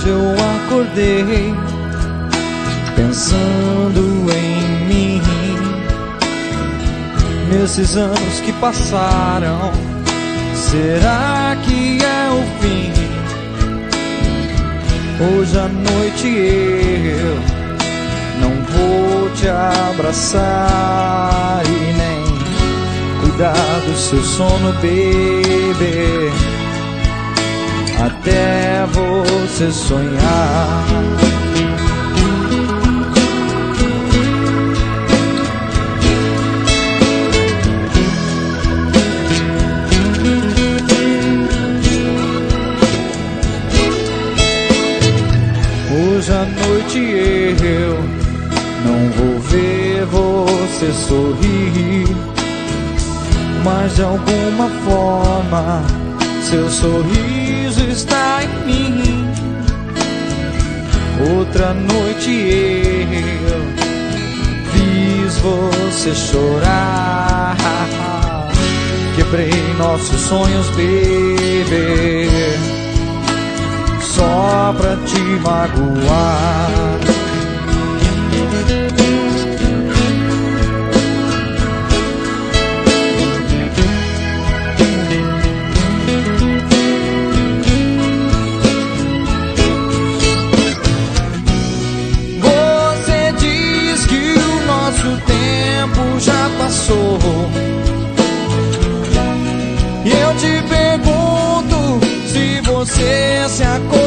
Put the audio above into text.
Hoje eu acordei pensando em mim. Nesses anos que passaram, será que é o fim? Hoje à noite eu não vou te abraçar e nem cuidar do seu sono, baby, até você sonhar. Hoje à noite eu não vou ver você sorrir, mas de alguma forma seu sorriso está em mim. Outra noite eu fiz você chorar, quebrei nossos sonhos, baby, só pra te magoar. Você diz que o nosso tempo já passou, e eu te pergunto se você se acordou.